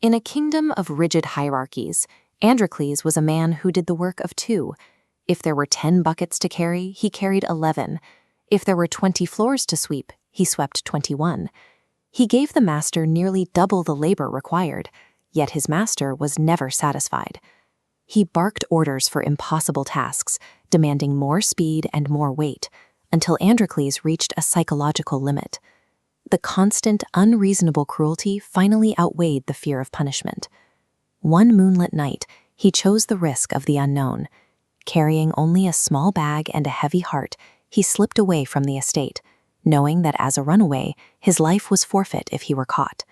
In a kingdom of rigid hierarchies, Androcles was a man who did the work of two. If there were 10 buckets to carry, he carried 11. If there were 20 floors to sweep, he swept 21. He gave the master nearly double the labor required, yet his master was never satisfied. He barked orders for impossible tasks, demanding more speed and more weight, until Androcles reached a psychological limit. The constant, unreasonable cruelty finally outweighed the fear of punishment. One moonlit night, he chose the risk of the unknown. Carrying only a small bag and a heavy heart, he slipped away from the estate, knowing that as a runaway, his life was forfeit if he were caught.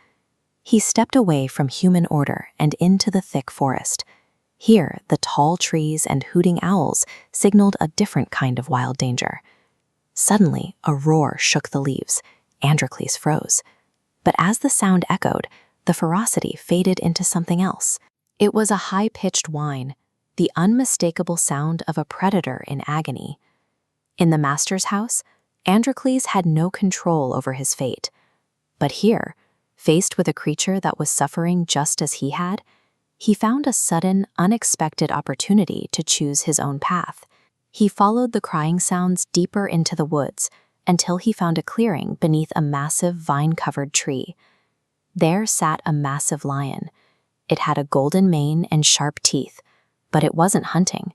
He stepped away from human order and into the thick forest. Here, the tall trees and hooting owls signaled a different kind of wild danger. Suddenly, a roar shook the leaves. Androcles froze. But as the sound echoed, the ferocity faded into something else. It was a high-pitched whine, the unmistakable sound of a predator in agony. In the master's house, Androcles had no control over his fate. But here, faced with a creature that was suffering just as he had, he found a sudden, unexpected opportunity to choose his own path. He followed the crying sounds deeper into the woods, until he found a clearing beneath a massive vine-covered tree. There sat a massive lion. It had a golden mane and sharp teeth, but it wasn't hunting.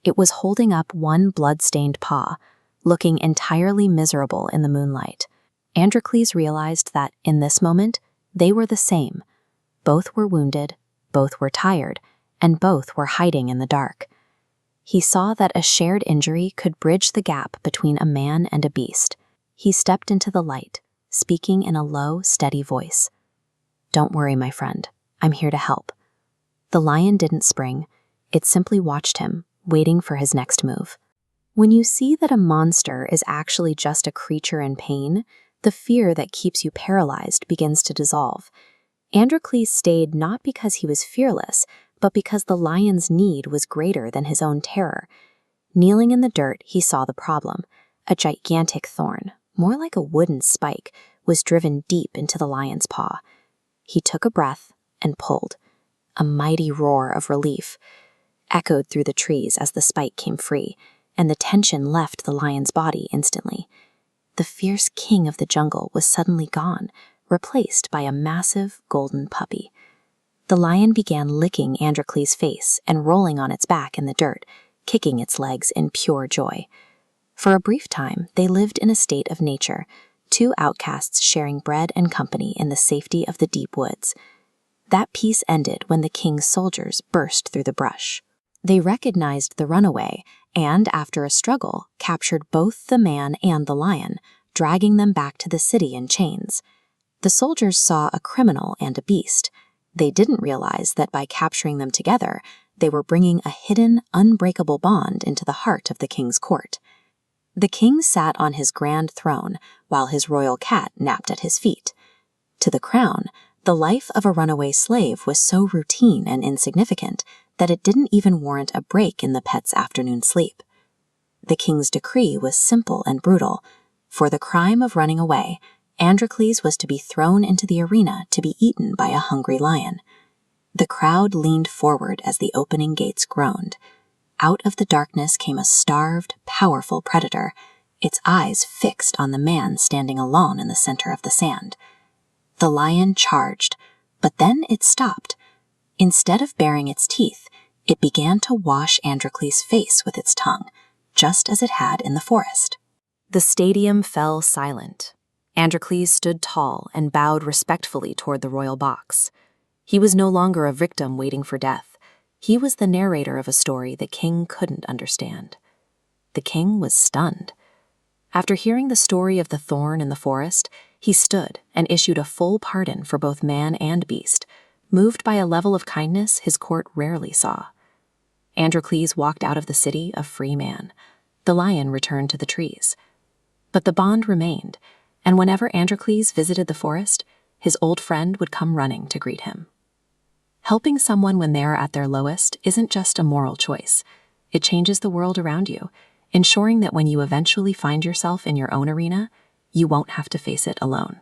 It was holding up one blood-stained paw, looking entirely miserable in the moonlight. Androcles realized that, in this moment, they were the same. Both were wounded, both were tired, and both were hiding in the dark. He saw that a shared injury could bridge the gap between a man and a beast. He stepped into the light, speaking in a low, steady voice. "Don't worry, my friend. I'm here to help." The lion didn't spring. It simply watched him, waiting for his next move. When you see that a monster is actually just a creature in pain, the fear that keeps you paralyzed begins to dissolve. Androcles stayed not because he was fearless, but because the lion's need was greater than his own terror. Kneeling in the dirt, he saw the problem. A gigantic thorn, more like a wooden spike, was driven deep into the lion's paw. He took a breath and pulled. A mighty roar of relief echoed through the trees as the spike came free, and the tension left the lion's body instantly. The fierce king of the jungle was suddenly gone, replaced by a massive golden puppy. The lion began licking Androcles' face and rolling on its back in the dirt, kicking its legs in pure joy. For a brief time, they lived in a state of nature, two outcasts sharing bread and company in the safety of the deep woods. That peace ended when the king's soldiers burst through the brush. They recognized the runaway and, after a struggle, captured both the man and the lion, dragging them back to the city in chains. The soldiers saw a criminal and a beast. They didn't realize that by capturing them together, they were bringing a hidden, unbreakable bond into the heart of the king's court. The king sat on his grand throne, while his royal cat napped at his feet. To the crown, the life of a runaway slave was so routine and insignificant that it didn't even warrant a break in the pet's afternoon sleep. The king's decree was simple and brutal. For the crime of running away, Androcles was to be thrown into the arena to be eaten by a hungry lion. The crowd leaned forward as the opening gates groaned. Out of the darkness came a starved, powerful predator, its eyes fixed on the man standing alone in the center of the sand. The lion charged, but then it stopped. Instead of baring its teeth, it began to wash Androcles' face with its tongue, just as it had in the forest. The stadium fell silent. Androcles stood tall and bowed respectfully toward the royal box. He was no longer a victim waiting for death. He was the narrator of a story the king couldn't understand. The king was stunned. After hearing the story of the thorn in the forest, he stood and issued a full pardon for both man and beast, moved by a level of kindness his court rarely saw. Androcles walked out of the city a free man. The lion returned to the trees. But the bond remained, and whenever Androcles visited the forest, his old friend would come running to greet him. Helping someone when they are at their lowest isn't just a moral choice. It changes the world around you, ensuring that when you eventually find yourself in your own arena, you won't have to face it alone.